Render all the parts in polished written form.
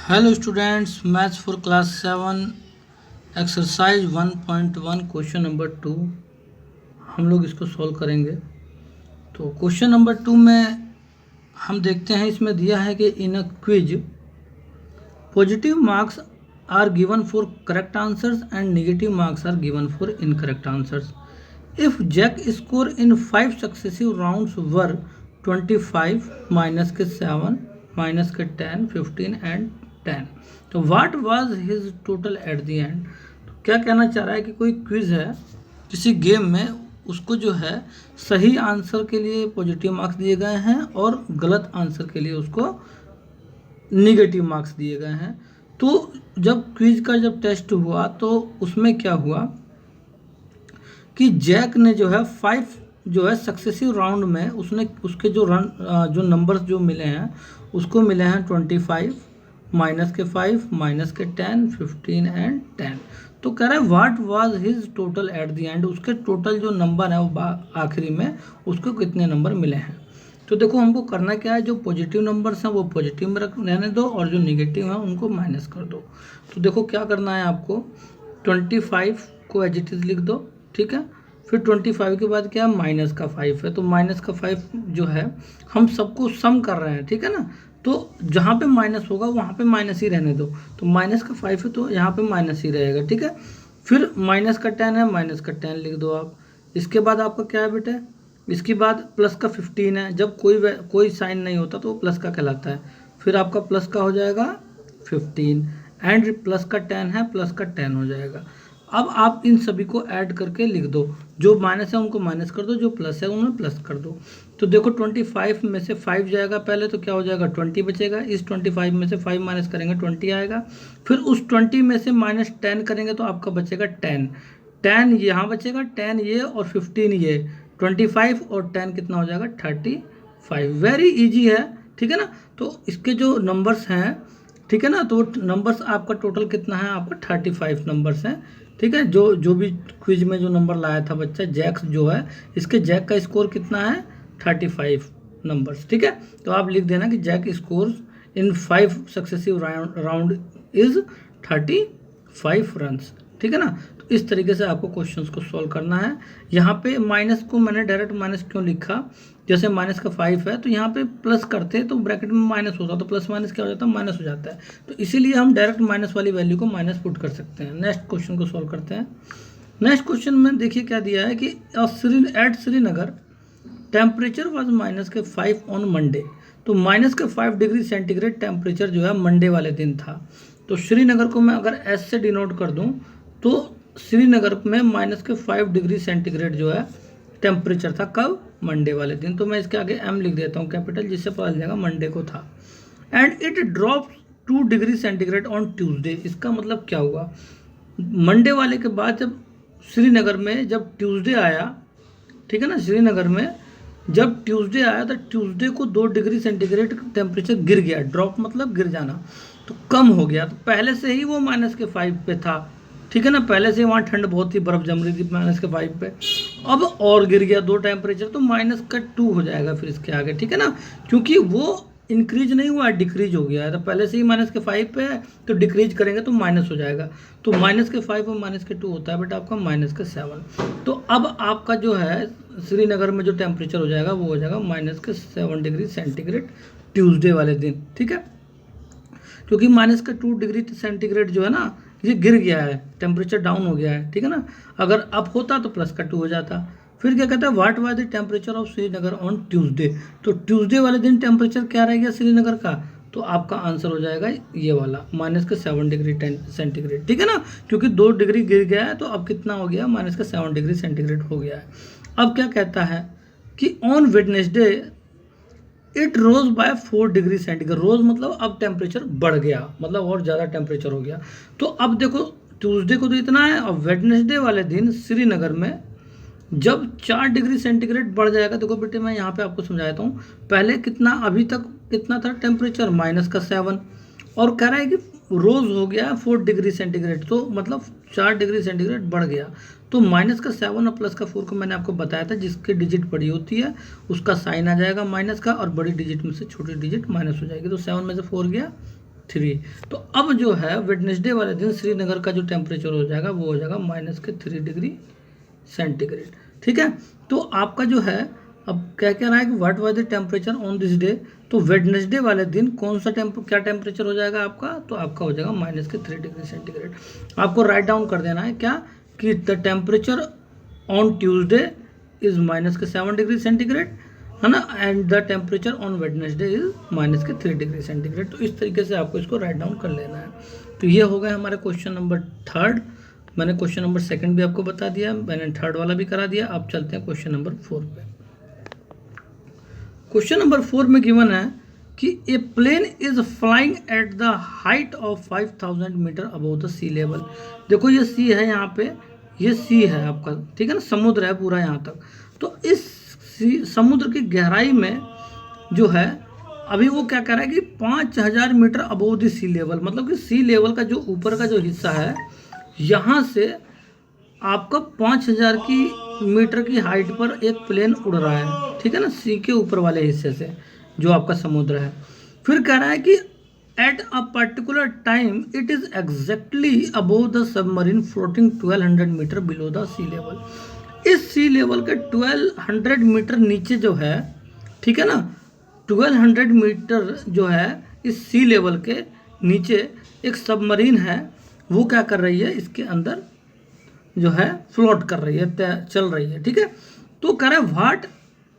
Hello students, maths for class 7 exercise 1.1 question number 2 हम लोग इसको सॉल्व करेंगे। तो क्वेश्चन नंबर 2 में हम देखते हैं, इसमें दिया है कि in a quiz positive marks are given for correct answers and negative marks are given for incorrect answers. If Jack score in 5 successive rounds were 25 minus के 7 माइनस के 10 15 एंड 10, तो what was his total at the end. तो क्या कहना चाह रहा है कि कोई क्विज है किसी गेम में, उसको जो है सही आंसर के लिए पॉजिटिव मार्क्स दिए गए हैं और गलत आंसर के लिए उसको निगेटिव मार्क्स दिए गए हैं। तो जब क्विज का जब टेस्ट हुआ तो उसमें क्या हुआ कि जैक ने जो है 5 जो है सक्सेसिव राउंड में उसने उसके जो नंबर्स जो मिले हैं उसको मिले हैं 25 माइनस के 5 माइनस के 10 15 एंड 10। तो कह रहा है what was his total at the and, उसके टोटल जो नंबर है वो आखिरी में उसको कितने नंबर मिले हैं। तो देखो हमको करना क्या है, जो पॉजिटिव नंबर्स हैं वो पॉजिटिव में रहने दो और जो निगेटिव हैं उनको माइनस कर दो। तो देखो क्या करना है आपको, 25 को एज इट इज़ लिख दो, ठीक है। फिर 25 के बाद क्या है, माइनस का 5 है, तो माइनस का 5 जो है हम सबको सम कर रहे हैं, ठीक है ना। तो जहाँ पे माइनस होगा वहाँ पे माइनस ही रहने दो, तो माइनस का 5 है तो यहाँ पे माइनस ही रहेगा, ठीक है। फिर माइनस का 10 है, माइनस का 10 लिख दो आप। इसके बाद आपका क्या है बेटे, इसके बाद प्लस का 15 है, जब कोई साइन नहीं होता तो वो प्लस का कहलाता है। फिर आपका प्लस का हो जाएगा 15 एंड प्लस का 10 है, प्लस का 10 हो जाएगा। अब आप इन सभी को ऐड करके लिख दो, जो माइनस है उनको माइनस कर दो, जो प्लस है उन्हें प्लस कर दो। तो देखो 25 में से 5 जाएगा पहले, तो क्या हो जाएगा 20 बचेगा। इस 25 में से 5 माइनस करेंगे 20 आएगा। फिर उस 20 में से माइनस 10 करेंगे तो आपका बचेगा 10 यहाँ बचेगा, 10 ये और 15 ये, 25 और 10 कितना हो जाएगा 35। वेरी इजी है, ठीक है ना। तो इसके जो नंबर्स हैं, ठीक है ना, तो नंबर्स आपका टोटल कितना है, आपका 35 नंबर्स हैं, ठीक है। जो भी क्विज में जो नंबर लाया था बच्चा जैक जो है, इसके जैक का स्कोर कितना है 35 नंबर्स, ठीक है। तो आप लिख देना कि Jack score in 5 successive round is 35 runs, ठीक है ना। तो इस तरीके से आपको क्वेश्चंस को सॉल्व करना है। यहाँ पे माइनस को मैंने डायरेक्ट माइनस क्यों लिखा, जैसे माइनस का 5 है तो यहाँ पे प्लस करते तो ब्रैकेट में माइनस होता, तो प्लस माइनस क्या हो जाता है, माइनस हो जाता है। तो इसीलिए हम डायरेक्ट माइनस वाली वैल्यू को माइनस पुट कर सकते हैं। नेक्स्ट क्वेश्चन को सॉल्व करते हैं। नेक्स्ट क्वेश्चन में देखिए क्या दिया है कि at Srinagar temperature was minus के 5 ऑन मंडे। तो माइनस के 5 डिग्री सेंटीग्रेड टेम्परेचर जो है मंडे वाले दिन था। तो श्रीनगर को मैं अगर एस से डिनोट कर दूं तो श्रीनगर में माइनस के 5 डिग्री सेंटीग्रेड जो है टेम्परेचर था, कब, मंडे वाले दिन। तो मैं इसके आगे एम लिख देता हूँ कैपिटल, जिससे पता चल जाएगा मंडे को था। And it drop 2 degree centigrade on Tuesday. इसका मतलब क्या हुआ, मंडे वाले के बाद जब श्रीनगर में जब ट्यूसडे आया, ठीक है ना, श्रीनगर में जब ट्यूसडे आया तो ट्यूसडे को 2 डिग्री सेंटीग्रेड टेम्परेचर गिर गया। ड्रॉप मतलब गिर जाना, तो कम हो गया। तो पहले से ही वो माइनस के 5 पे था, ठीक है ना, पहले से वहाँ ठंड बहुत थी, बर्फ जम रही थी माइनस के 5 पे। अब और गिर गया 2 टेम्परेचर, तो माइनस का 2 हो जाएगा फिर इसके आगे, ठीक है ना, क्योंकि वो इंक्रीज नहीं हुआ, डिक्रीज हो गया है। तो पहले से ही माइनस के 5 पे है तो डिक्रीज करेंगे तो माइनस हो जाएगा। तो माइनस के 5 और माइनस के 2 होता है बेटा आपका माइनस के 7। तो अब आपका जो है श्रीनगर में जो टेम्परेचर हो जाएगा वो हो जाएगा माइनस के 7 डिग्री सेंटीग्रेड ट्यूसडे वाले दिन, ठीक है। क्योंकि माइनस का 2 डिग्री सेंटीग्रेड जो है ना ये गिर गया है, टेम्परेचर डाउन हो गया है, ठीक है ना। अगर अप होता तो प्लस का 2 हो जाता। फिर क्या कहता है, what was the temperature of Srinagar on Tuesday. तो ट्यूसडे वाले दिन टेम्परेचर क्या रह गया श्रीनगर का, तो आपका आंसर हो जाएगा ये वाला माइनस का 7 डिग्री सेंटीग्रेड, ठीक है ना, क्योंकि 2 डिग्री गिर गया है तो अब कितना हो गया, माइनस का 7 डिग्री सेंटीग्रेड हो गया है। अब क्या कहता है कि on Wednesday it rose by 4 degree centigrade. Rose मतलब अब टेम्परेचर बढ़ गया, मतलब और ज़्यादा टेम्परेचर हो गया। तो अब देखो ट्यूसडे को तो इतना है, अब वेडनेसडे वाले दिन श्रीनगर में जब 4 डिग्री सेंटीग्रेड बढ़ जाएगा। देखो बेटे मैं यहाँ पे आपको समझाता हूँ, पहले कितना, अभी तक कितना था टेम्परेचर, माइनस का 7, और कह रहा है कि रोज हो गया 4 डिग्री सेंटीग्रेड, तो मतलब 4 डिग्री सेंटीग्रेड बढ़ गया। तो माइनस का 7 और प्लस का 4 को मैंने आपको बताया था, जिसकी डिजिट बड़ी होती है उसका साइन आ जाएगा माइनस का, और बड़ी डिजिट में से छोटी डिजिट माइनस हो जाएगी। तो 7 में से 4 गया 3। तो अब जो है वेडनेसडे वाले दिन श्रीनगर का जो टेम्परेचर हो जाएगा वो हो जाएगा -3 डिग्री सेंटीग्रेड। ठीक है, तो आपका जो है अब क्या कह रहा है कि what was the temperature on this day. तो वेडनेसडे वाले दिन कौन सा क्या टेम्परेचर हो जाएगा आपका, तो आपका हो जाएगा -3 डिग्री सेंटीग्रेड। आपको राइट डाउन कर देना है क्या कि the temperature on Tuesday is -7 degree centigrade, है ना, and the temperature on Wednesday is -3 degree centigrade. तो इस तरीके से आपको इसको राइट डाउन कर लेना है। तो ये हो गए हमारे क्वेश्चन नंबर 3। मैंने क्वेश्चन नंबर 2 भी आपको बता दिया, मैंने 3rd वाला भी करा दिया। अब चलते हैं क्वेश्चन नंबर 4 पे। क्वेश्चन नंबर 4 में गिवन है कि a plane is flying at the height of 5000 metre above the sea level. देखो ये सी है यहाँ पे, ये सी है आपका, ठीक है ना, समुद्र है पूरा यहाँ तक। तो इस समुद्र की गहराई में जो है अभी वो क्या कह रहा है कि 5000 metre above the sea level, मतलब कि सी लेवल का जो ऊपर का जो हिस्सा है यहाँ से आपका 5000 मीटर की हाइट पर एक प्लेन उड़ रहा है, ठीक है ना, सी के ऊपर वाले हिस्से से जो आपका समुद्र है। फिर कह रहा है कि at a particular time it is exactly above the submarine floating 1200 metre below the sea level. इस सी लेवल के 1200 मीटर नीचे जो है, ठीक है ना, 1200 मीटर जो है इस सी लेवल के नीचे एक सबमरीन है, वो क्या कर रही है, इसके अंदर जो है फ्लोट कर रही है, चल रही है, ठीक है। तो कह रहा है what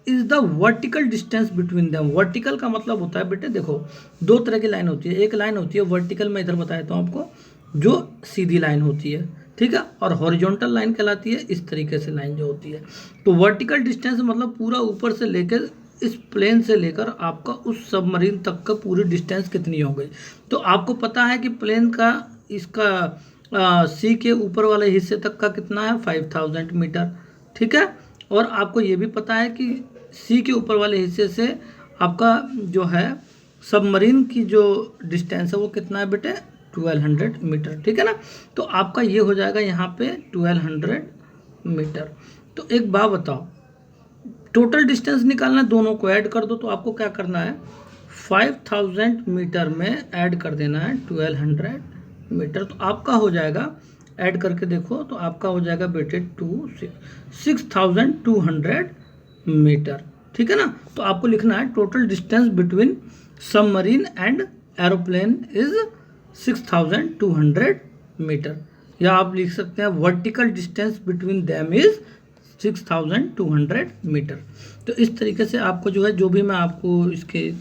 is the vertical distance between them. Vertical का मतलब होता है बेटे, देखो 2 तरह की लाइन होती है। एक लाइन होती है वर्टिकल, मैं इधर बताया था आपको, जो सीधी लाइन होती है, ठीक है, और हॉरिजॉन्टल लाइन कहलाती है इस तरीके से लाइन जो होती है। तो वर्टिकल डिस्टेंस मतलब पूरा ऊपर से लेकर इस प्लेन से लेकर आपका उस सबमरीन तक का पूरी डिस्टेंस कितनी हो गई। तो आपको पता है कि प्लेन का इसका सी के ऊपर वाले हिस्से तक का कितना है 5000 मीटर, ठीक है। और आपको ये भी पता है कि सी के ऊपर वाले हिस्से से आपका जो है सबमरीन की जो डिस्टेंस है वो कितना है बेटे 1200 मीटर, ठीक है ना। तो आपका ये हो जाएगा यहाँ पे 1200 मीटर। तो एक बात बताओ, टोटल डिस्टेंस निकालना है, दोनों को ऐड कर दो। तो आपको क्या करना है 5000 मीटर में ऐड कर देना है 1200 मीटर। तो आपका हो जाएगा, ऐड करके देखो तो आपका हो जाएगा बेटे 6200 मीटर, ठीक है ना। तो आपको लिखना है total distance between submarine and aeroplane is 6200 metre, या आप लिख सकते हैं vertical distance between them is 6200 metre. तो इस तरीके से आपको जो है, जो भी मैं आपको इसके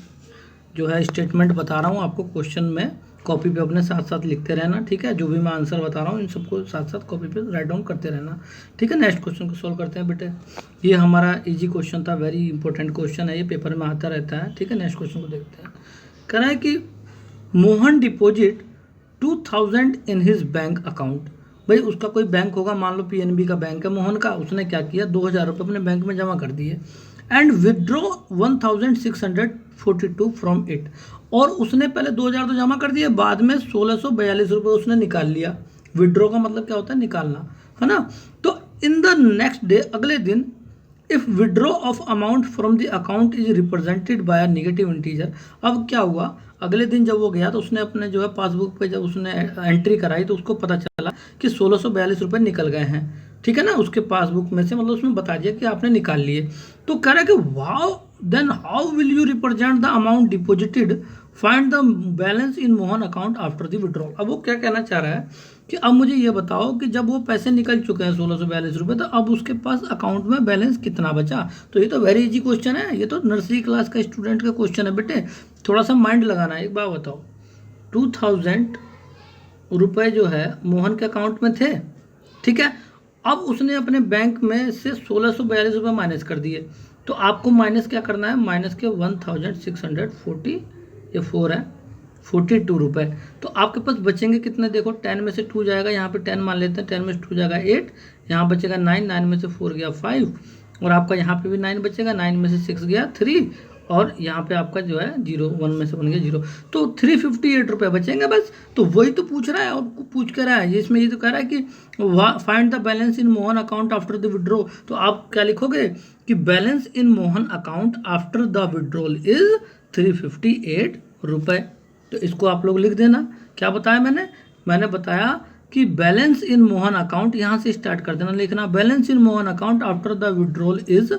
जो है स्टेटमेंट बता रहा हूँ, आपको क्वेश्चन में कॉपी पे अपने साथ साथ लिखते रहना, ठीक है। जो भी मैं आंसर बता रहा हूँ इन सबको साथ साथ कॉपी पे राइट डाउन करते रहना, ठीक है। नेक्स्ट क्वेश्चन को सॉल्व करते हैं बेटे। ये हमारा इजी क्वेश्चन था, वेरी इंपॉर्टेंट क्वेश्चन है, ये पेपर में आता रहता है, ठीक है। नेक्स्ट क्वेश्चन को देखते हैं। कह रहा है कि Mohan deposit 2000 in his bank account. भाई उसका कोई बैंक होगा, मान लो पीएनबी का बैंक है मोहन का, उसने क्या किया 2000 रुपये अपने बैंक में जमा कर दिए एंड विदड्रॉ 1642 फ्रॉम इट। और उसने पहले 2000 तो जमा कर दिए, बाद में 1642 रुपये उसने निकाल लिया। विदड्रॉ का मतलब क्या होता है, निकालना, है ना। तो इन द नेक्स्ट डे, अगले दिन, if withdraw of amount from the account is represented bye a negative integer. अब क्या हुआ, अगले दिन जब वो गया तो उसने अपने जो है पासबुक पे जब उसने एंट्री कराई तो उसको पता चला कि 1642 रुपये निकल गए हैं, ठीक है ना, उसके पासबुक में से, मतलब उसमें बता दिया कि आपने निकाल लिए। तो कह रहा है कि wow then how will you represent the amount deposited, find the balance in Mohan account after the withdrawal. अब वो क्या कहना चाह रहा है कि अब मुझे ये बताओ कि जब वो पैसे निकल चुके हैं 1642 रुपये, तो अब उसके पास अकाउंट में बैलेंस कितना बचा। तो ये तो वेरी इजी क्वेश्चन है, ये तो नर्सरी क्लास का स्टूडेंट का क्वेश्चन है बेटे, थोड़ा सा माइंड लगाना है। एक बात बताओ, 2000 रुपये जो है मोहन के अकाउंट में थे, ठीक है। अब उसने अपने बैंक में से 1642 रुपये माइनस कर दिए, तो आपको माइनस क्या करना है, माइनस के 1640, ये 4 है, 42 रुपये। तो आपके पास बचेंगे कितने, देखो 10 में से 2 जाएगा, यहाँ पे 10 मान लेते हैं, 10 में से 2 जाएगा 8, यहाँ बचेगा 9, 9 में से 4 गया 5, और आपका यहाँ पे भी 9 बचेगा, 9 में से 6 गया 3, और यहाँ पे आपका जो है 0, 1 में से बन गया 0, तो 358 रुपये बचेंगे बस। तो वही तो पूछ रहा है, और पूछ कर रहा है ये, इसमें ये तो कह रहा है कि find the balance in Mohan account after the withdraw. तो आप क्या लिखोगे कि balance in Mohan account after the withdrawal is 358 रुपये, तो इसको आप लोग लिख देना। क्या बताया मैंने बताया कि बैलेंस इन मोहन अकाउंट, यहाँ से स्टार्ट कर देना लिखना। Balance in Mohan account after the withdrawal is,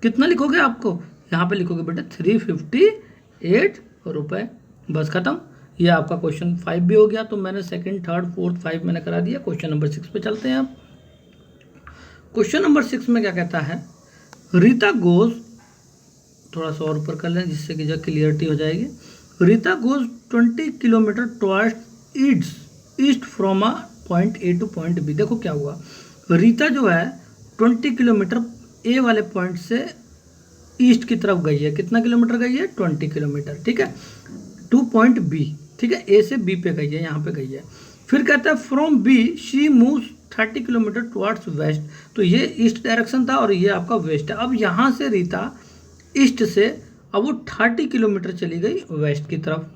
कितना लिखोगे आपको यहाँ पे लिखोगे बेटा 358 रुपये, बस खत्म। ये आपका क्वेश्चन 5 भी हो गया। तो मैंने सेकंड, थर्ड, फोर्थ, 5 मैंने करा दिया। क्वेश्चन नंबर 6 पे चलते हैं आप। क्वेश्चन नंबर 6 में क्या कहता है, रीता गोज, थोड़ा सा और ऊपर कर लें जिससे कि जो क्लियरिटी हो जाएगी। Rita goes 20 kilometre towards east from a point A to point B. देखो क्या हुआ, रीता जो है 20 किलोमीटर ए वाले पॉइंट से ईस्ट की तरफ गई है। कितना किलोमीटर गई है, 20 किलोमीटर, ठीक है, टू पॉइंट बी, ठीक है, ए से बी पे गई है, यहाँ पे गई है। फिर कहता है from B she moves 30 kilometre towards west. तो ये ईस्ट डायरेक्शन था और ये आपका वेस्ट है। अब यहाँ से रीता ईस्ट से अब वो 30 किलोमीटर चली गई वेस्ट की तरफ,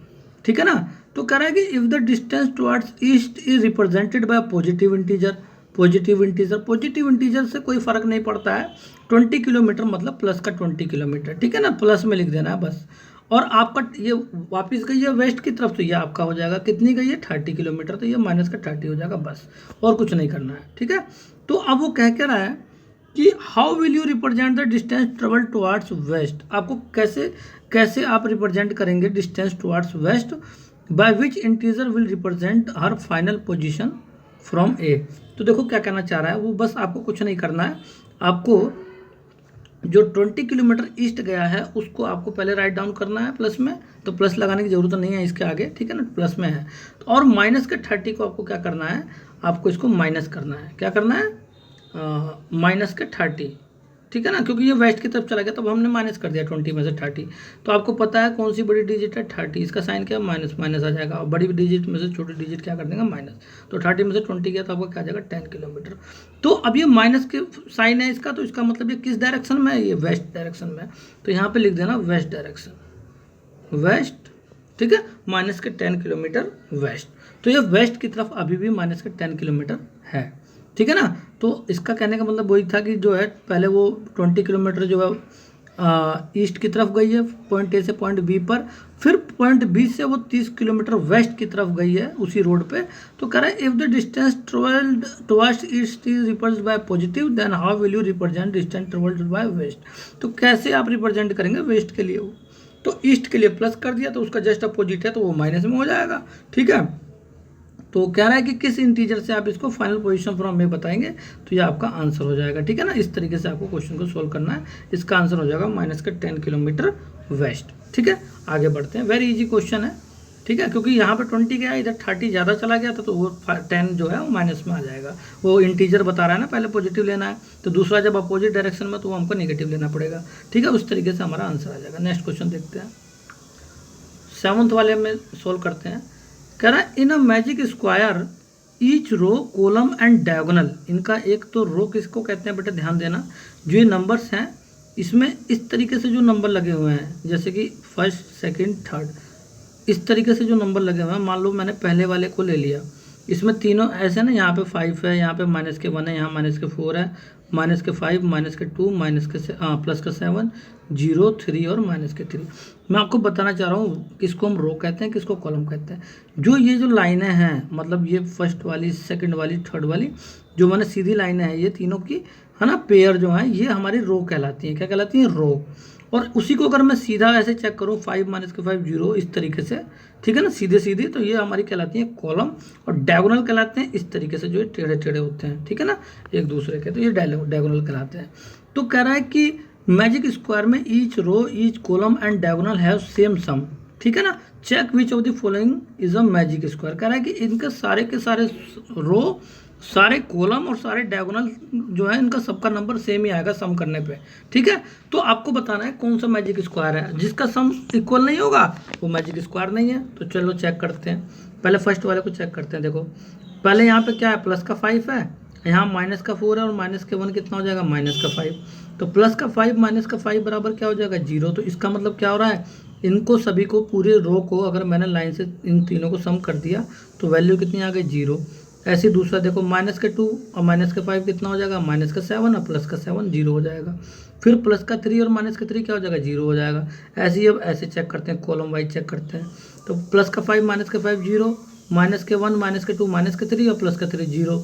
ठीक है ना। तो कह रहा है कि if the distance towards east is represented by positive integer, positive integer से कोई फर्क नहीं पड़ता है। 20 किलोमीटर मतलब प्लस का 20 किलोमीटर, ठीक है ना, प्लस में लिख देना है बस। और आपका ये वापस गई है वेस्ट की तरफ, तो ये आपका हो जाएगा कितनी गई है, 30 किलोमीटर, तो ये माइनस का 30 हो जाएगा बस, और कुछ नहीं करना है, ठीक है। तो अब वो कह रहा है कि how will you represent the distance travel towards west. आपको कैसे आप रिप्रेजेंट करेंगे distance towards west, by which integer will represent her final position from A. तो देखो क्या कहना चाह रहा है वो, बस आपको कुछ नहीं करना है। आपको जो 20 किलोमीटर ईस्ट गया है उसको आपको पहले राइट डाउन करना है प्लस में, तो प्लस लगाने की जरूरत नहीं है इसके आगे, ठीक है ना, प्लस में है। तो और माइनस के 30 को आपको क्या करना है, आपको इसको माइनस करना है। क्या करना है, माइनस के 30, ठीक है ना, क्योंकि ये वेस्ट की तरफ चला गया तो हमने माइनस कर दिया 20 में से 30। तो आपको पता है कौन सी बड़ी डिजिट है, 30, इसका साइन क्या है, माइनस, माइनस आ जाएगा। और बड़ी डिजिट में से छोटी डिजिट क्या कर देंगे, माइनस। तो 30 में से 20 गया तो आपको क्या आ जाएगा, 10 किलोमीटर। तो अब ये माइनस के साइन है इसका, तो इसका मतलब ये किस डायरेक्शन में है, ये वेस्ट डायरेक्शन में है। तो यहाँ पे लिख देना वेस्ट डायरेक्शन, वेस्ट, ठीक है, माइनस के 10 किलोमीटर वेस्ट। तो ये वेस्ट की तरफ अभी भी माइनस के 10 किलोमीटर है, ठीक है ना। तो इसका कहने का मतलब वही था कि जो है पहले वो 20 किलोमीटर जो है ईस्ट की तरफ गई है पॉइंट ए से पॉइंट बी पर, फिर पॉइंट बी से वो 30 किलोमीटर वेस्ट की तरफ गई है उसी रोड पे। तो कह रहा है if the distance travelled towards east is represented by positive then how will you represent distance travelled by west. तो कैसे आप रिप्रेजेंट करेंगे वेस्ट के लिए, वो तो ईस्ट के लिए प्लस कर दिया तो उसका जस्ट अपोजिट है तो वो माइनस में हो जाएगा, ठीक है। तो कह रहा है कि किस इंटीजर से आप इसको फाइनल पोजीशन फ्रॉम में बताएंगे, तो ये आपका आंसर हो जाएगा, ठीक है ना। इस तरीके से आपको क्वेश्चन को सोल्व करना है। इसका आंसर हो जाएगा माइनस के 10 किलोमीटर वेस्ट, ठीक है। आगे बढ़ते हैं, वेरी इजी क्वेश्चन है, ठीक है, क्योंकि यहाँ पे 20 गया, इधर 30 ज़्यादा चला गया था तो वो 10 जो है वो माइनस में आ जाएगा। वो इंटीजर बता रहा है ना, पहले पॉजिटिव लेना है, तो दूसरा जब अपोजिट डायरेक्शन में तो वो हमको नेगेटिव लेना पड़ेगा, ठीक है। उस तरीके से हमारा आंसर आ जाएगा। नेक्स्ट क्वेश्चन देखते हैं, 7th वाले में सोल्व करते हैं। कह रहा है in a magic square each row column and diagonal, इनका एक तो रो किसको कहते हैं बेटा, ध्यान देना। जो ये नंबर्स हैं इसमें इस तरीके से जो नंबर लगे हुए हैं, जैसे कि फर्स्ट, सेकंड, थर्ड, इस तरीके से जो नंबर लगे हुए हैं, मान लो मैंने पहले वाले को ले लिया, इसमें तीनों ऐसे ना, यहाँ पे 5 है, यहाँ पे माइनस के 1 है, यहाँ माइनस के 4 है, माइनस के 5, माइनस के 2, माइनस के प्लस का 7, 0, 3 और माइनस के 3। मैं आपको बताना चाह रहा हूँ किसको हम रो कहते हैं, किसको कॉलम कहते हैं। जो ये जो लाइनें हैं, मतलब ये फर्स्ट वाली, सेकंड वाली, थर्ड वाली, जो मैंने सीधी लाइनें हैं ये तीनों की, है ना, पेयर जो है, ये हमारी रो कहलाती हैं। क्या कहलाती हैं, रो। और उसी को अगर मैं सीधा ऐसे चेक करूँ, 5 माइनस के 5, 0, इस तरीके से, ठीक है ना, सीधे सीधे, तो ये हमारी कहलाती है कॉलम। और डायगोनल कहलाते हैं इस तरीके से, जो ये टेढ़े टेढ़े होते हैं, ठीक है ना, एक दूसरे के, तो ये डायगोनल कहलाते हैं। तो कह रहा है कि मैजिक स्क्वायर में each row, each column and diagonal have same sum, ठीक है ना। Check which of the following is a magic square. कह रहा है कि इनके सारे के सारे रो, सारे कॉलम और सारे डायगोनल जो है, इनका सबका नंबर सेम ही आएगा सम करने पे, ठीक है। तो आपको बताना है कौन सा मैजिक स्क्वायर है, जिसका सम इक्वल नहीं होगा वो मैजिक स्क्वायर नहीं है। तो चलो चेक करते हैं, पहले फर्स्ट वाले को चेक करते हैं। देखो पहले यहाँ पे क्या है, प्लस का 5 है, यहाँ माइनस का 4 है, और माइनस के 1 कितना हो जाएगा, माइनस का 5। तो प्लस का 5 माइनस का 5 बराबर क्या हो जाएगा, 0। तो इसका मतलब क्या हो रहा है, इनको सभी को, पूरे रो को अगर मैंने लाइन से इन तीनों को सम कर दिया तो वैल्यू कितनी आ गई, 0। ऐसे दूसरा देखो, माइनस के 2 और माइनस के 5 कितना हो जाएगा, माइनस का 7 और प्लस का 7, 0 हो जाएगा। फिर प्लस का 3 और माइनस का 3 क्या हो जाएगा, 0 हो जाएगा। ऐसे ही अब ऐसे चेक करते हैं, कॉलम वाइज चेक करते हैं। तो प्लस का 5 माइनस का 5 0, माइनस के 1 माइनस के 2 माइनस के 3 और प्लस का 3 0।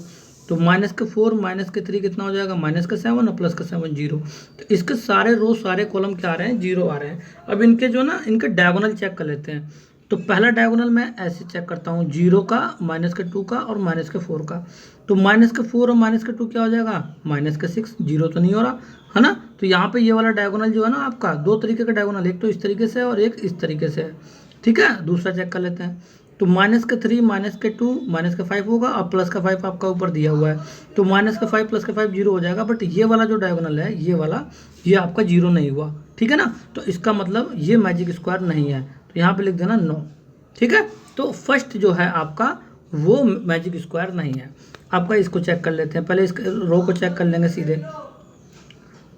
तो माइनस के 4 माइनस के 3 कितना हो जाएगा, माइनस का 7 और प्लस का 7 0। तो इसके सारे रो सारे कॉलम क्या आ रहे हैं, 0 आ रहे हैं। अब इनके जो ना इनके डायगोनल चेक कर लेते हैं। तो पहला डायगोनल मैं ऐसे चेक करता हूँ, 0 का, माइनस के 2 का और माइनस के 4 का। तो माइनस के 4 और माइनस के 2 क्या हो जाएगा, माइनस के 6, 0 तो नहीं हो रहा है ना। तो यहाँ पे ये वाला डायगोनल जो है ना आपका, दो तरीके का डायगोनल, एक तो इस तरीके से और एक इस तरीके से है, ठीक है। दूसरा चेक कर लेते हैं। तो माइनस का 3 माइनस के 2 माइनस का 5 होगा और प्लस का 5 आपका ऊपर दिया हुआ है। तो माइनस का 5 प्लस का 5 0 हो जाएगा। बट ये वाला जो डायगोनल है ये वाला, ये आपका 0 नहीं हुआ, ठीक है ना। तो इसका मतलब ये मैजिक स्क्वायर नहीं है। तो यहाँ पे लिख देना नो, ठीक है। तो फर्स्ट जो है आपका वो मैजिक स्क्वायर नहीं है आपका। इसको चेक कर लेते हैं, पहले इस रो को चेक कर लेंगे सीधे।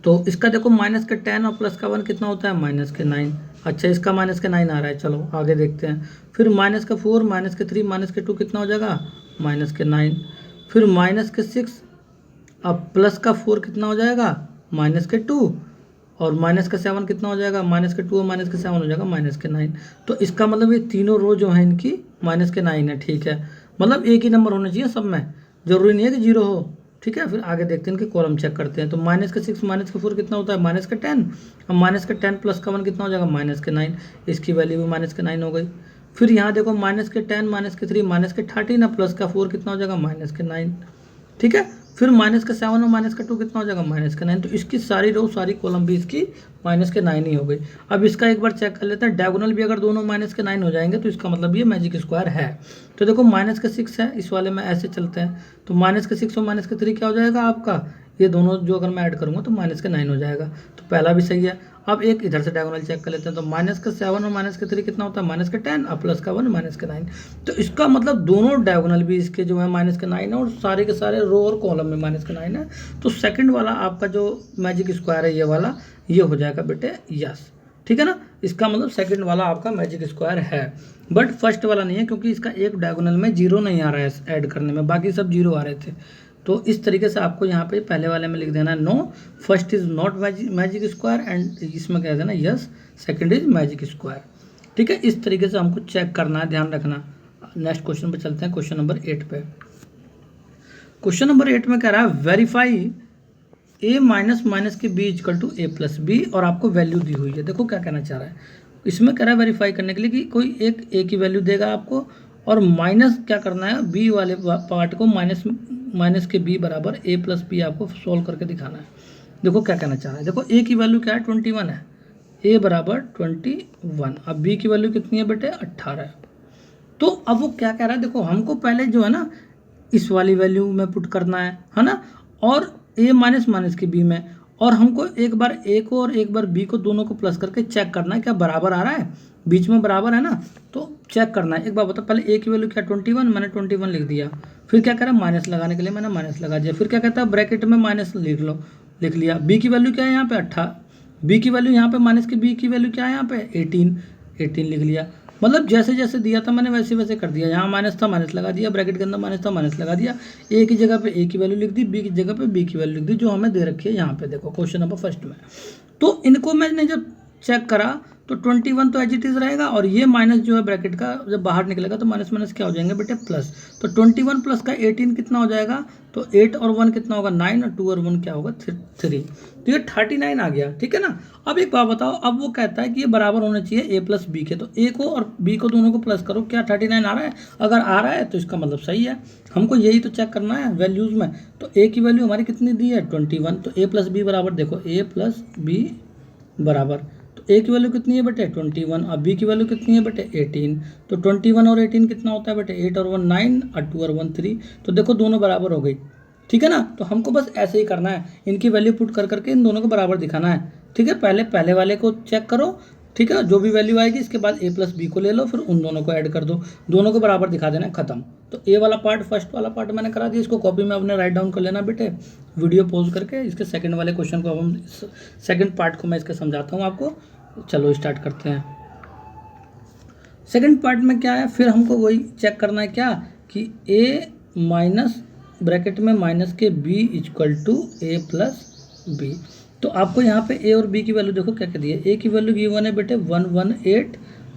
तो इसका देखो माइनस के 10 और प्लस का 1 कितना होता है, माइनस के 9। अच्छा, इसका माइनस के 9 आ रहा है, चलो आगे देखते हैं। फिर माइनस का 4 माइनस के 3 माइनस के 2 कितना हो जाएगा, माइनस के 9। फिर माइनस के 6, अब प्लस का 4 कितना हो जाएगा, माइनस के 2 और माइनस का 7 कितना हो जाएगा, माइनस के 2 और माइनस के 7 हो जाएगा माइनस के 9। तो इसका मतलब ये तीनों रो जो है इनकी माइनस के 9 है, ठीक है। मतलब एक ही नंबर होना चाहिए सब में, जरूरी नहीं है कि 0 हो, ठीक है। फिर आगे देखते हैं, इनके कॉलम चेक करते हैं। तो माइनस के 6 माइनस के 4 कितना होता है, माइनस के 10 और माइनस के 10 प्लस का 1 कितना हो जाएगा, माइनस के 9। इसकी वैल्यू भी माइनस के 9 हो गई। फिर यहाँ देखो माइनस के 10 माइनस के 3 माइनस के 13 प्लस का 4 कितना हो जाएगा, माइनस के 9, ठीक है। फिर माइनस का 7 और माइनस का 2 कितना हो जाएगा, माइनस का 9। तो इसकी सारी रो सारी कॉलम भी इसकी माइनस के 9 ही हो गई। अब इसका एक बार चेक कर लेते हैं, डायगोनल भी अगर दोनों माइनस के 9 हो जाएंगे तो इसका मतलब ये मैजिक स्क्वायर है। तो देखो माइनस का 6 है, इस वाले में ऐसे चलते हैं। तो माइनस के 6 और माइनस के 3 क्या हो जाएगा आपका, ये दोनों जो अगर मैं ऐड करूँगा तो माइनस के 9 हो जाएगा। तो पहला भी सही है। अब एक इधर से डायगोनल चेक कर लेते हैं। तो माइनस का 7 और माइनस के 3 कितना होता है, माइनस के 10 और प्लस का 1 माइनस के 9। तो इसका मतलब दोनों डायगोनल भी इसके जो है माइनस के 9 है और सारे के सारे रो और कॉलम में माइनस के 9 है। तो सेकंड वाला आपका जो मैजिक स्क्वायर है ये वाला, ये हो जाएगा बेटे यस, ठीक है ना। इसका मतलब सेकंड वाला आपका मैजिक स्क्वायर है, बट फर्स्ट वाला नहीं है, क्योंकि इसका एक डायगोनल में 0 नहीं आ रहा है ऐड करने में, बाकी सब 0 आ रहे थे। तो इस तरीके से आपको यहाँ पे पहले वाले में लिख देना है no, first is not magic square and इसमें कह देना yes, second is magic square, ठीक है। इस तरीके से हमको चेक करना है, ध्यान रखना। नेक्स्ट क्वेश्चन पे चलते हैं, क्वेश्चन नंबर 8 पे। क्वेश्चन नंबर 8 में कह रहा है वेरीफाई a माइनस माइनस के b equal to a plus B, और आपको वैल्यू दी हुई है। देखो क्या कहना चाह रहा है, इसमें कह रहा है वेरीफाई करने के लिए कि कोई एक a की वैल्यू देगा आपको, और माइनस क्या करना है, b वाले पार्ट को माइनस के b बराबर a प्लस बी आपको सोल्व करके दिखाना है। देखो क्या कहना चाह रहा है, देखो a की वैल्यू क्या है, 21 है, a बराबर 21। अब b की वैल्यू कितनी है बेटे, 18 है। तो अब वो क्या कह रहा है, देखो हमको पहले जो है ना इस वाली वैल्यू में पुट करना है ना, और a माइनस माइनस के b में, और हमको एक बार a को और एक बार b को दोनों को प्लस करके चेक करना है क्या बराबर आ रहा है, बीच में बराबर है ना, तो चेक करना है। एक बार बताओ, पहले a की वैल्यू क्या 21, मैंने 21 लिख दिया। फिर क्या कह रहा है, माइनस लगाने के लिए मैंने माइनस लगा दिया। फिर क्या कहता है, ब्रैकेट में माइनस लिख लिया। b की वैल्यू क्या है यहाँ पे 18, b की वैल्यू यहाँ पे माइनस की b की वैल्यू क्या है यहाँ पे 18 लिख लिया। मतलब जैसे जैसे दिया था मैंने वैसे वैसे कर दिया। यहाँ माइनस था माइनस लगा दिया, ब्रैकेट के अंदर माइनस था माइनस लगा दिया। ए की जगह पे ए की वैल्यू लिख दी, बी की जगह पे बी की वैल्यू लिख दी, जो हमें दे रखी है यहाँ पे। देखो क्वेश्चन नंबर फर्स्ट में, तो इनको मैंने जब चेक करा तो 21 तो एज इट इज रहेगा, और ये माइनस जो है ब्रैकेट का जब बाहर निकलेगा तो माइनस माइनस क्या हो जाएंगे बेटे, प्लस। तो 21 प्लस का 18 कितना हो जाएगा, तो 8 और 1 कितना होगा 9, और 2 और 1 क्या होगा 3। तो ये 39 आ गया, ठीक है ना। अब एक बात बताओ, अब वो कहता है कि ये बराबर होना चाहिए a प्लस बी के, तो a को और b को दोनों को प्लस करो, क्या 39 आ रहा है, अगर आ रहा है तो इसका मतलब सही है। हमको यही तो चेक करना है वैल्यूज में। तो a की वैल्यू हमारी कितनी दी है 21, तो a प्लस बी बराबर, देखो a प्लस बी बराबर, तो a की वैल्यू कितनी है बेटे 21, और b की वैल्यू कितनी है बेटे 18। तो 21 और 18 कितना होता है बेटे, 8 और 1 9 और 2 और 1 3। तो देखो दोनों बराबर हो गई, ठीक है ना। तो हमको बस ऐसे ही करना है, इनकी वैल्यू पुट कर करके इन दोनों को बराबर दिखाना है, ठीक है। पहले वाले को चेक करो, ठीक है, जो भी वैल्यू आएगी इसके बाद a प्लस बी को ले लो, फिर उन दोनों को ऐड कर दो, दोनों को बराबर दिखा देना, खत्म। तो ए वाला पार्ट, फर्स्ट वाला पार्ट मैंने करा दिया, इसको कॉपी में अपने राइट डाउन कर लेना बेटे, वीडियो पॉज करके। इसके सेकंड वाले क्वेश्चन को, अब हम सेकंड पार्ट को मैं इसके समझाता हूँ आपको। चलो स्टार्ट करते हैं। सेकंड पार्ट में क्या है, फिर हमको वही चेक करना है क्या, कि a माइनस ब्रैकेट में माइनस के b equal to a plus B. तो आपको यहाँ पे a और b की वैल्यू देखो क्या क्या दी है। a की वैल्यू गिवन है बेटे 118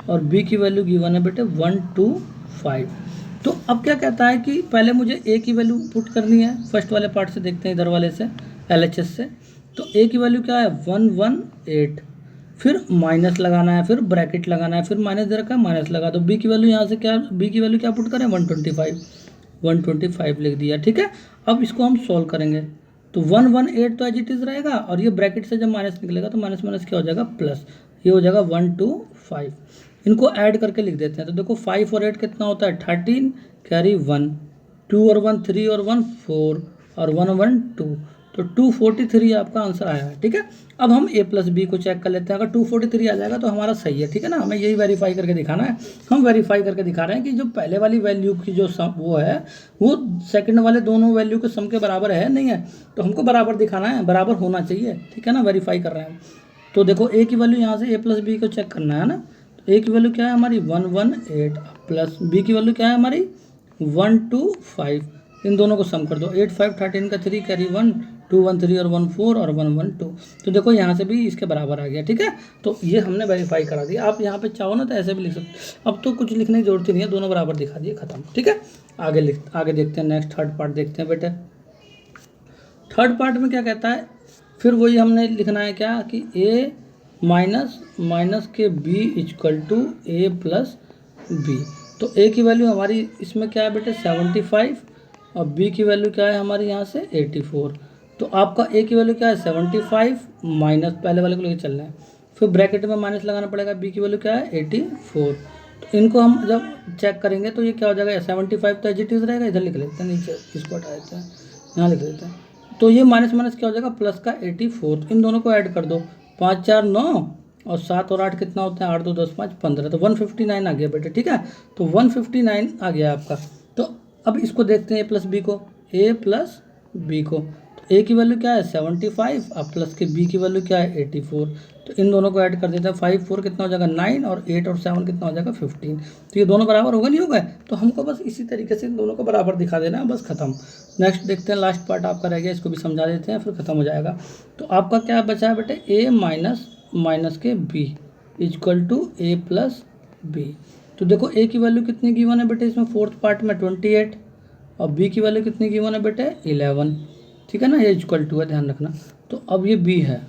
और बी की वैल्यू गिवन है बेटे 1 2 5। तो अब क्या कहता है कि पहले मुझे ए की वैल्यू पुट करनी है, फर्स्ट वाले पार्ट से देखते हैं, इधर वाले से LHS से। तो ए की वैल्यू क्या है 118, फिर माइनस लगाना है, फिर ब्रैकेट लगाना है, फिर माइनस दे रखा है माइनस लगा दो। बी की वैल्यू यहाँ से क्या, बी की वैल्यू क्या पुट करें 125 लिख दिया, ठीक है। अब इसको हम सॉल्व करेंगे तो 118 तो एज इट इज़ रहेगा, और ये ब्रैकेट से जब माइनस निकलेगा तो माइनस माइनस क्या हो जाएगा प्लस, ये हो जाएगा 125। इनको ऐड करके लिख देते हैं। तो देखो 5 और 8 कितना होता है 13, कैरी 1, 2 और 1 3 और 1 4 और 1 1 2, तो 243 आपका आंसर आया है, ठीक है। अब हम a प्लस बी को चेक कर लेते हैं। अगर 243 आ जाएगा तो हमारा सही है, ठीक है ना। हमें यही वेरीफाई करके दिखाना है। हम वेरीफाई करके दिखा रहे हैं कि जो पहले वाली वैल्यू की जो सम वो है वो सेकंड वाले दोनों वैल्यू के सम के बराबर है नहीं है, तो हमको बराबर दिखाना है, बराबर होना चाहिए, ठीक है ना। वेरीफाई कर रहे हैं। तो देखो a की वैल्यू यहाँ से a प्लस बी को चेक करना है ना। तो a की वैल्यू क्या है हमारी 118 प्लस b की वैल्यू क्या है हमारी 125। इन दोनों को सम कर दो, 8 5 13 का 3 कैरी 1, 2 1 3 और 1 4 और 1 1 2। तो देखो यहाँ से भी इसके बराबर आ गया, ठीक है। तो ये हमने वेरीफाई करा दिया। आप यहाँ पे चाहो ना तो ऐसे भी लिख सकते। अब तो कुछ लिखने की जरूरत ही नहीं है, दोनों बराबर दिखा दिए, खत्म, ठीक है। आगे देखते हैं, नेक्स्ट थर्ड पार्ट देखते हैं बेटे। थर्ड पार्ट में क्या कहता है, फिर वही हमने लिखना है क्या कि a माइनस के b equal to a plus B. तो a की वैल्यू हमारी इसमें क्या है बेटे 75, और b की वैल्यू क्या है हमारी यहाँ से 84। तो आपका a की वैल्यू क्या है 75 माइनस पहले वाले को लेकर चलना है, फिर ब्रैकेट में माइनस लगाना पड़ेगा, b की वैल्यू क्या है 84। तो इनको हम जब चेक करेंगे तो ये क्या हो जाएगा 75 तो एज इट इज रहेगा, इधर लिख लेते हैं, नीचे इसको हटा देते हैं, यहाँ लिख देते हैं। तो ये माइनस माइनस क्या हो जाएगा प्लस का 84। इन दोनों को ऐड कर दो, 5 4 9 और 7 और 8 कितना होता है 8 2 10 5 15, तो 159 आ गया बेटे, ठीक है। तो 159 आ गया आपका। तो अब इसको देखते हैं a प्लस बी को, a प्लस बी को। तो a की वैल्यू क्या है 75 और प्लस के b की वैल्यू क्या है 84। तो इन दोनों को ऐड कर देते हैं, 5 4 कितना हो जाएगा 9 और 8 और 7 कितना हो जाएगा 15। तो ये दोनों बराबर होगा नहीं होगा, तो हमको बस इसी तरीके से इन दोनों को बराबर दिखा देना है, बस खत्म। नेक्स्ट देखते हैं, लास्ट पार्ट आपका रह गया, इसको भी समझा देते हैं फिर खत्म हो जाएगा। तो आपका क्या बचा है बेटे a माइनस के b equal to a plus B. तो देखो a की वैल्यू कितनी गिवन है बेटे इसमें फोर्थ पार्ट में 28, और b की वैल्यू कितनी गिवन है बेटे 11, ठीक है ना। ये इक्वल टू है, ध्यान रखना। तो अब ये b है।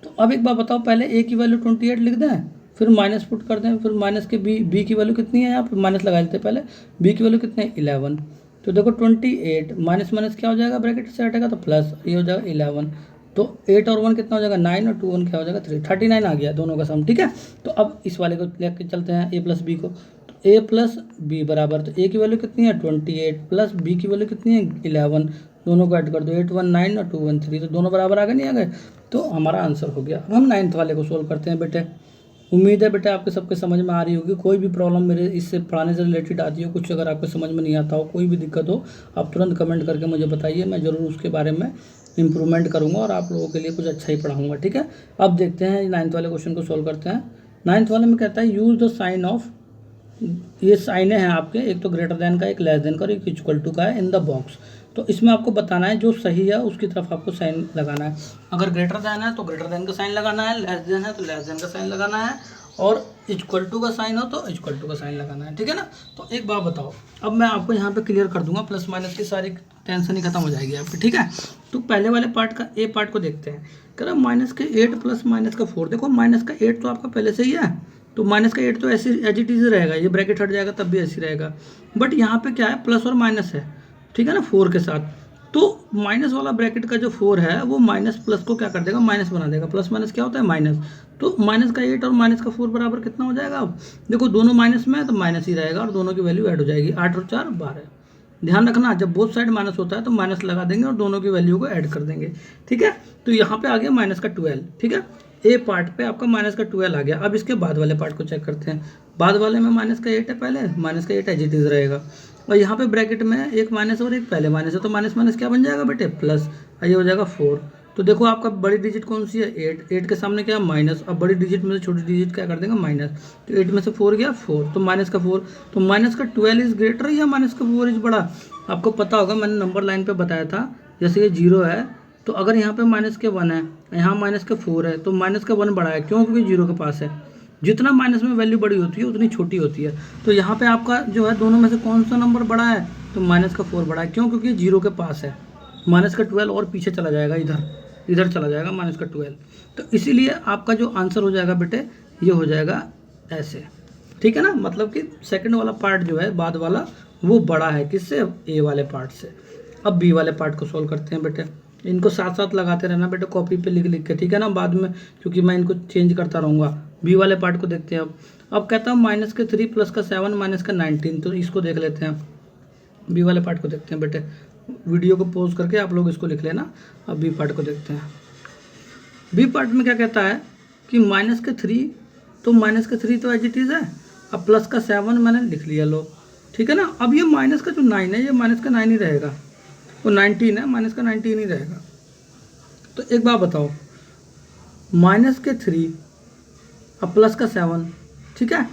तो अब एक बार बताओ, पहले a की वैल्यू 28 लिख दें, फिर माइनस पुट कर दें, फिर माइनस के b की वैल्यू कितनी है, यहाँ पर माइनस लगा देते हैं पहले, b की वैल्यू कितनी है 11। तो देखो 28 माइनस माइनस क्या हो जाएगा, ब्रैकेट से हटेगा तो प्लस, ये हो जाएगा 11। तो 8 और 1 कितना हो जाएगा 9 और 2 1 क्या हो जाएगा 3, 39 आ गया दोनों का सम, ठीक है। तो अब इस वाले को लेके चलते हैं a प्लस बी को। तो a प्लस बी बराबर, तो a की वैल्यू कितनी है 28 प्लस b की वैल्यू कितनी है 11, दोनों को ऐड कर दो, 8 1 9 और 2 1 3, तो दोनों बराबर आ गए नहीं आ गए, तो हमारा आंसर हो गया। अब हम 9th वाले को सोल्व करते हैं बेटे। उम्मीद है बेटे आपके सबके समझ में आ रही होगी। कोई भी प्रॉब्लम मेरे इससे पढ़ाने से रिलेटेड आती हो, कुछ अगर आपको समझ में नहीं आता हो, कोई भी दिक्कत हो, आप तुरंत कमेंट करके मुझे बताइए, मैं ज़रूर उसके बारे में इम्प्रूवमेंट करूँगा और आप लोगों के लिए कुछ अच्छा ही पढ़ाऊँगा, ठीक है। अब देखते हैं 9th वाले क्वेश्चन को सोल्व करते हैं। 9th वाले में कहता है यूज़ द साइन ऑफ, ये साइने हैं आपके, एक तो ग्रेटर देन का, एक लेस देन का और एक इक्वल टू का है इन द बॉक्स। तो इसमें आपको बताना है जो सही है उसकी तरफ आपको साइन लगाना है। अगर ग्रेटर देन है तो ग्रेटर देन का साइन लगाना है, लेस देन है तो लेस देन का साइन लगाना है, और इक्वल टू का साइन हो तो इक्वल टू का साइन लगाना है, ठीक है ना। तो एक बात बताओ, अब मैं आपको यहाँ पे क्लियर कर दूंगा, प्लस माइनस की सारी टेंशन ही खत्म हो जाएगी आपकी, ठीक है। तो पहले वाले पार्ट का ए पार्ट को देखते हैं। कह रहा माइनस के 8 प्लस माइनस का 4। देखो माइनस का 8 तो आपका पहले से ही है, तो माइनस का 8 तो ऐसे एज इट इज रहेगा, ये ब्रैकेट हट जाएगा तब भी ऐसे रहेगा। बट यहाँ पे क्या है प्लस और माइनस है, ठीक है ना, 4 के साथ। तो माइनस वाला ब्रैकेट का जो 4 है वो माइनस प्लस को क्या कर देगा माइनस बना देगा। प्लस माइनस क्या होता है माइनस। तो माइनस का 8 और माइनस का 4 बराबर कितना हो जाएगा। अब देखो दोनों माइनस में है तो माइनस ही रहेगा, और दोनों की वैल्यू ऐड हो जाएगी, 8 और 4 12। ध्यान रखना, जब बोथ साइड माइनस होता है तो माइनस लगा देंगे और दोनों की वैल्यू को ऐड कर देंगे, ठीक है। तो यहाँ पे आ गया माइनस का 12, ठीक है। ए पार्ट पे आपका माइनस का 12 आ गया। अब इसके बाद वाले पार्ट को चेक करते हैं। बाद वाले में माइनस का 8 है, पहले माइनस का 8 एज इट इज रहेगा, और यहाँ पे ब्रैकेट में एक माइनस और एक पहले माइनस है, तो माइनस माइनस क्या बन जाएगा बेटे प्लस, ये हो जाएगा 4। तो देखो आपका बड़ी डिजिट कौन सी है 8, 8 के सामने क्या माइनस, अब बड़ी डिजिट में से छोटी डिजिट क्या कर देंगे माइनस। तो 8 में से 4 गया 4, तो माइनस का 4, तो माइनस का 12 इज ग्रेटर या माइनस का 4 इज बड़ा। आपको पता होगा, मैंने नंबर लाइन पे बताया था, जैसे ये 0 है तो अगर यहाँ पे माइनस के 1 है, यहाँ माइनस का 4 है, तो माइनस का 1 बड़ा है, क्यों, क्योंकि 0 के पास है। जितना माइनस में वैल्यू बड़ी होती है उतनी छोटी होती है। तो यहाँ पे आपका जो है दोनों में से कौन सा नंबर बड़ा है, तो माइनस का 4 बड़ा है। क्यों? क्योंकि जीरो के पास है। माइनस का 12 और पीछे चला जाएगा, इधर चला जाएगा माइनस का 12। तो इसीलिए आपका जो आंसर हो जाएगा बेटे ये हो जाएगा ऐसे, ठीक है ना। मतलब कि सेकंड वाला पार्ट जो है बाद वाला वो बड़ा है किससे, ए वाले पार्ट से। अब बी वाले पार्ट को सॉल्व करते हैं बेटे। इनको साथ साथ लगाते रहना बेटे कॉपी पे लिख लिख के, ठीक है ना। बाद में क्योंकि मैं इनको चेंज करता रहूँगा। बी वाले पार्ट को देखते हैं। अब कहता हूँ माइनस के 3 प्लस का 7 माइनस का 19, तो इसको देख लेते हैं। बी वाले पार्ट को देखते हैं बेटे। वीडियो को पॉज करके आप लोग इसको लिख लेना। अब बी पार्ट को देखते हैं। बी पार्ट में क्या कहता है कि माइनस के 3, तो माइनस के 3 तो एज इट इज़ है। अब प्लस का 7 मैंने लिख लिया, लो, ठीक है ना। अब ये माइनस का जो 9 है ये माइनस का 9 ही रहेगा, वो 19 है, माइनस का 19 ही रहेगा। तो एक बात बताओ, माइनस के 3 अब प्लस का 7, ठीक है।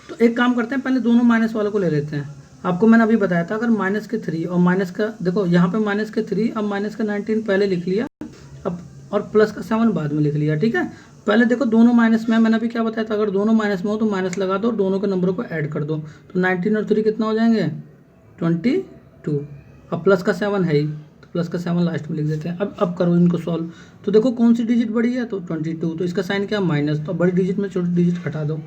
तो एक काम करते हैं, पहले दोनों माइनस वालों को ले लेते हैं। आपको मैंने अभी बताया था अगर माइनस के 3 और माइनस का, देखो यहाँ पे माइनस के 3 अब माइनस का 19 पहले लिख लिया, अब और प्लस का 7 बाद में लिख लिया, ठीक है। पहले देखो दोनों माइनस में, मैंने अभी क्या बताया था, अगर दोनों माइनस में हो तो माइनस लगा दो, दोनों के नंबरों को ऐड कर दो। तो 19 और 3 कितना हो जाएंगे, 22। अब प्लस का 7 है ही, तो प्लस का 7 लास्ट में लिख देते हैं। अब करो इनको सॉल्व। तो देखो कौन सी डिजिट बड़ी है, तो 22, तो इसका साइन क्या, माइनस। तो बड़ी डिजिट में छोटी डिजिट हटा दो,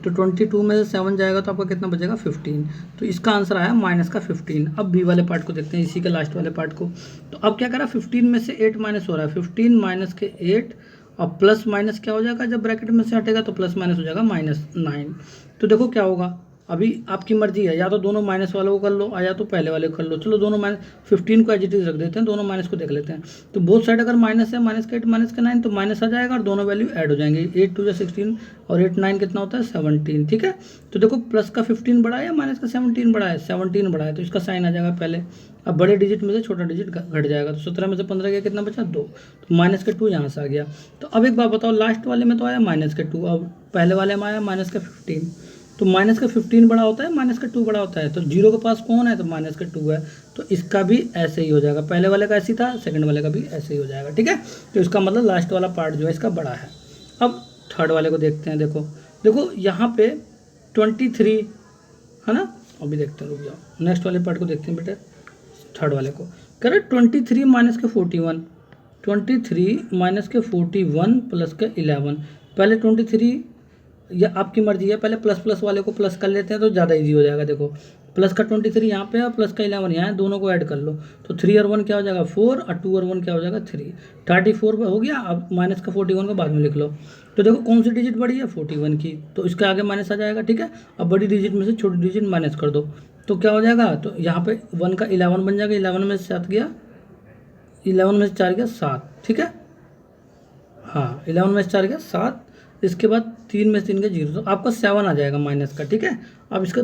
तो 22 में से 7 जाएगा तो आपका कितना बचेगा, 15। तो इसका आंसर आया माइनस का 15। अब बी वाले पार्ट को देखते हैं, इसी के लास्ट वाले पार्ट को। तो अब क्या करा, 15 में से 8 माइनस हो रहा है, 15 माइनस के 8 और प्लस माइनस क्या हो जाएगा, जब ब्रैकेट में से हटेगा तो प्लस माइनस हो जाएगा -9। तो देखो क्या होगा, अभी आपकी मर्जी है, या तो दोनों माइनस वालों को कर लो या तो पहले वाले को कर लो। चलो दोनों माइनस, 15 को एज इट इज रख देते हैं, दोनों माइनस को देख लेते हैं। तो बोथ साइड अगर माइनस है, माइनस का 8 माइनस का 9, तो माइनस आ जाएगा और दोनों वैल्यू ऐड हो जाएंगे। 8 2 16 और 8 9 कितना होता है, 17, ठीक है। तो देखो प्लस का 15 बड़ा है या माइनस का 17 बड़ा है, 17 बड़ा है, तो इसका साइन आ जाएगा पहले। अब बड़े डिजिट में से छोटा डिजिट घट जाएगा, तो 17 में से 15 गया, कितना बचा, 2। तो माइनस के 2 यहाँ से आ गया। तो अब एक बात बताओ, लास्ट वाले में तो आया माइनस के 2, अब पहले वाले में आया माइनस का 15। तो माइनस का 15 बड़ा होता है, माइनस का 2 बड़ा होता है। तो जीरो के पास कौन है, तो माइनस का 2 है। तो इसका भी ऐसे ही हो जाएगा, पहले वाले का ऐसे ही था, सेकंड वाले का भी ऐसे ही हो जाएगा, ठीक है। तो इसका मतलब लास्ट वाला पार्ट जो है इसका बड़ा है। अब थर्ड वाले को देखते हैं। देखो यहाँ पे 23 है ना, अभी देखते हैं, रुक जाओ, नेक्स्ट वाले पार्ट को देखते हैं बेटे। थर्ड वाले को कह रहे 23 माइनस के 41, 23 माइनस के 41 प्लस के 11। पहले 23, या आपकी मर्जी है, पहले प्लस प्लस वाले को प्लस कर लेते हैं तो ज़्यादा इजी हो जाएगा। देखो प्लस का 23 यहाँ पे है और प्लस का 11 यहाँ है, दोनों को ऐड कर लो। तो 3 और 1 क्या हो जाएगा, 4 और 2 और 1 क्या हो जाएगा, 3। 34 हो गया। अब माइनस का 41 को बाद में लिख लो। तो देखो कौन सी डिजिट बड़ी है, 41 की, तो इसके आगे माइनस आ जाएगा, ठीक है। अब बड़ी डिजिट में से छोटी डिजिट माइनस कर दो, तो क्या हो जाएगा, तो यहाँ पे 1 का 11 बन जाएगा। 11 में से 7 गया, 11 में से 4 गया 7, ठीक है। हाँ 11 में से 4 गया 7, इसके बाद 3 में से 3 गया 0, तो आपका 7 आ जाएगा माइनस का, ठीक है। अब इसका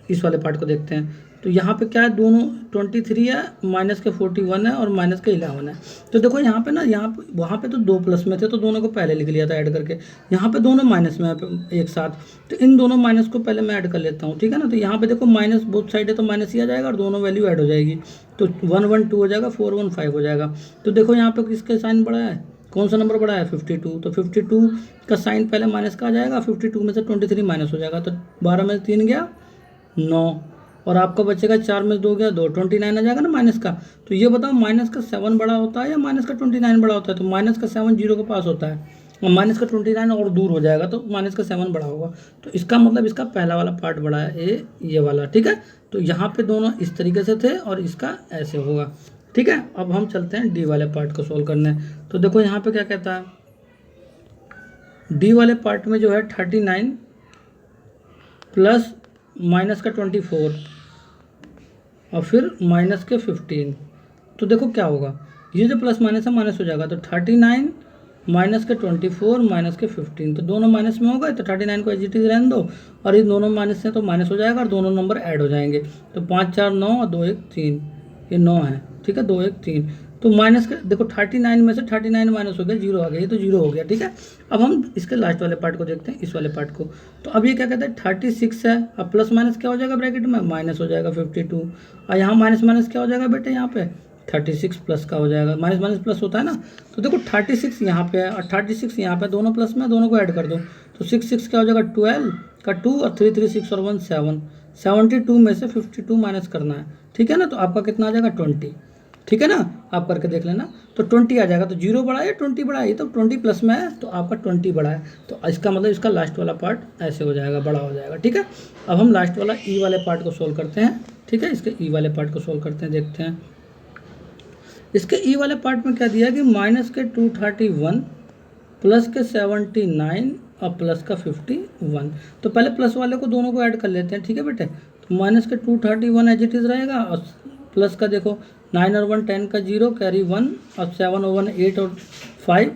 इस वाले पार्ट को देखते हैं। तो यहाँ पे क्या है, दोनों 23 है, माइनस के 41 है और माइनस के 11 है। तो देखो यहाँ पे ना, यहाँ पे वहाँ पे तो 2 प्लस में थे तो दोनों को पहले लिख लिया था ऐड करके। यहाँ पे दोनों माइनस में है एक साथ, तो इन दोनों माइनस को पहले मैं ऐड कर लेता हूँ, ठीक है ना। तो यहाँ पे देखो माइनस बोथ साइड है तो माइनस ही आ जाएगा और दोनों वैल्यू ऐड हो जाएगी। तो 1 1 2 हो जाएगा, 4 1 5 हो जाएगा। तो देखो यहाँ पे किसका साइन बड़ा है, कौन सा नंबर बड़ा है, 52। तो 52 का साइन पहले माइनस का आ जाएगा, 52 में से 23 माइनस हो जाएगा, तो 12 में से 3 गया 9, और आपका बचेगा 4 में 2 गया 2, 29 आ जाएगा ना माइनस का। तो ये बताओ माइनस का 7 बड़ा होता है या माइनस का 29 बड़ा होता है, तो माइनस का 7 जीरो के पास होता है और माइनस का 29 और दूर हो जाएगा, तो माइनस का 7 बड़ा होगा। तो इसका मतलब इसका पहला वाला पार्ट बड़ा है, ये वाला, ठीक है। तो यहाँ पे दोनों इस तरीके से थे और इसका ऐसे होगा, ठीक है। अब हम चलते हैं डी वाले पार्ट को सोल्व करने। तो देखो यहाँ पे क्या कहता है, डी वाले पार्ट में जो है 39 प्लस माइनस का 24 और फिर माइनस के 15। तो देखो क्या होगा, ये जो प्लस माइनस है माइनस हो जाएगा। तो 39 माइनस के 24 माइनस के 15, तो दोनों माइनस में हो गए, तो 39 को एज इट इज रहने दो, और ये दोनों माइनस हैं तो माइनस हो जाएगा और दोनों नंबर ऐड हो जाएंगे। तो 5 4 9 और 2 1 3, ये 9 है, ठीक है, 2 1 3। तो माइनस के देखो 39 में से 39 माइनस हो गया, 0 आ गया, ये तो 0 हो गया, ठीक है। अब हम इसके लास्ट वाले पार्ट को देखते हैं, इस वाले पार्ट को। तो अब ये क्या कहते हैं, 36 है, अब प्लस माइनस क्या हो जाएगा ब्रैकेट में, माइनस हो जाएगा 52, और यहाँ माइनस माइनस क्या हो जाएगा बेटे, यहाँ पे 36 प्लस का हो जाएगा, माइनस माइनस प्लस होता है ना। तो देखो 36 यहाँ पे है और 36 यहाँ पे, दोनों प्लस में, दोनों को ऐड कर दो, तो 6 6 क्या हो जाएगा 12 का 2 और 3 3 6 और 1 7, 72 में से 52 माइनस करना है, ठीक है ना। तो आपका कितना आ जाएगा 20, ठीक है ना, आप करके देख लेना। तो 20 आ जाएगा, तो 0 बड़ा है 20 बड़ा है, तो 20 प्लस में है तो आपका 20 बड़ा है, तो इसका मतलब इसका लास्ट वाला पार्ट ऐसे हो जाएगा, बड़ा हो जाएगा, ठीक है। अब हम लास्ट वाला ई वाले पार्ट को सोल्व करते हैं, ठीक है, इसके ई वाले पार्ट को सोल्व करते हैं, देखते हैं। इसके ई वाले पार्ट में क्या दिया कि माइनस के 231 प्लस के 79 और प्लस का 51। तो पहले प्लस वाले को दोनों को ऐड कर लेते हैं, ठीक है बेटे। तो माइनस के 231 एज इट इज़ रहेगा, और प्लस का देखो 9 और 1 10 का 0 कैरी 1, और 7 और 1 8 और 5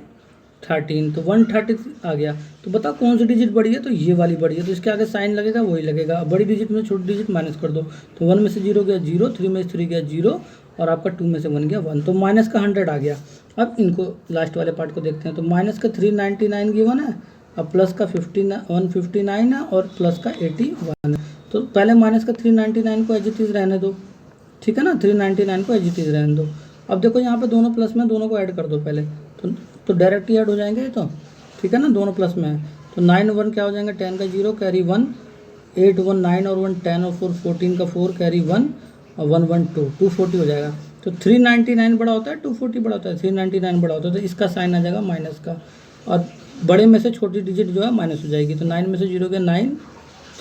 13, तो 130 आ गया। तो बताओ कौन सी डिजिट बड़ी है, तो ये वाली बड़ी है, तो इसके आगे साइन लगेगा वही लगेगा। अब बड़ी डिजिट में छोटी डिजिट माइनस कर दो, तो 1 में से 0 गया 0, 3 में से 3 गया 0, और आपका 2 में से 1 गया 1, तो माइनस का 100 आ गया। अब इनको लास्ट वाले पार्ट को देखते हैं। तो माइनस का 399 गिवन है, अब प्लस का 159 है, और प्लस का 81 है। तो पहले माइनस का 399 को एज इट इज़ रहने दो, ठीक है ना, 399 को एज इट इज़ रहने दो। अब देखो यहाँ पे दोनों प्लस में, दोनों को ऐड कर दो पहले, तो डायरेक्ट ही ऐड हो जाएंगे, तो ठीक है ना, दोनों प्लस में है। तो 9 1 क्या हो जाएंगे 10 का 0 कैरी 1, 8 1 9 और 1 10 और 4 14 का 4 कैरी 1, और 1 1 2 240 हो जाएगा। तो 399 बड़ा होता है 240 बड़ा होता है, 399 बड़ा होता है, तो इसका साइन आ जाएगा माइनस का, और बड़े में से छोटी डिजिट जो है माइनस हो जाएगी। तो 9 में से 0 गया 9,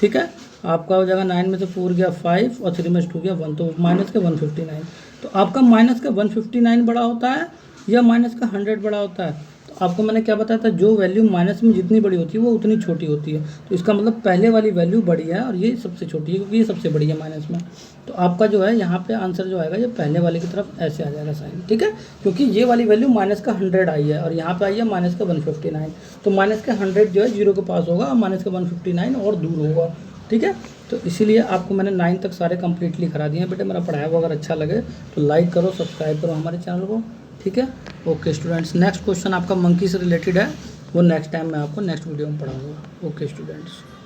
ठीक है, आपका हो जाएगा 9 में से 4 गया 5, और 3 में से 2 गया 1, तो माइनस के 159। तो आपका माइनस का 159 बड़ा होता है या माइनस का 100 बड़ा होता है। तो आपको मैंने क्या बताया था, जो वैल्यू माइनस में जितनी बड़ी होती है वो उतनी छोटी होती है। तो इसका मतलब पहले वाली वैल्यू बड़ी है और ये सबसे छोटी है, क्योंकि ये सबसे बड़ी है माइनस में। तो आपका जो है यहाँ पे आंसर जो आएगा ये पहले वाले की तरफ ऐसे आ जाएगा साइन, ठीक है, क्योंकि ये वाली वैल्यू माइनस का 100 आई है और यहाँ पे आई है माइनस का 159। तो माइनस का 100 जो है 0 के पास होगा और माइनस का 159 और दूर होगा, ठीक है। तो इसीलिए आपको मैंने 9 तक सारे कंप्लीटली करा दिए हैं बेटे। मेरा पढ़ाया हुआ अगर अच्छा लगे तो लाइक करो, सब्सक्राइब करो हमारे चैनल को, ठीक है। ओके स्टूडेंट्स, नेक्स्ट क्वेश्चन आपका मंकी से रिलेटेड है, वो नेक्स्ट टाइम मैं आपको नेक्स्ट वीडियो में पढ़ाऊँगा। Okay students.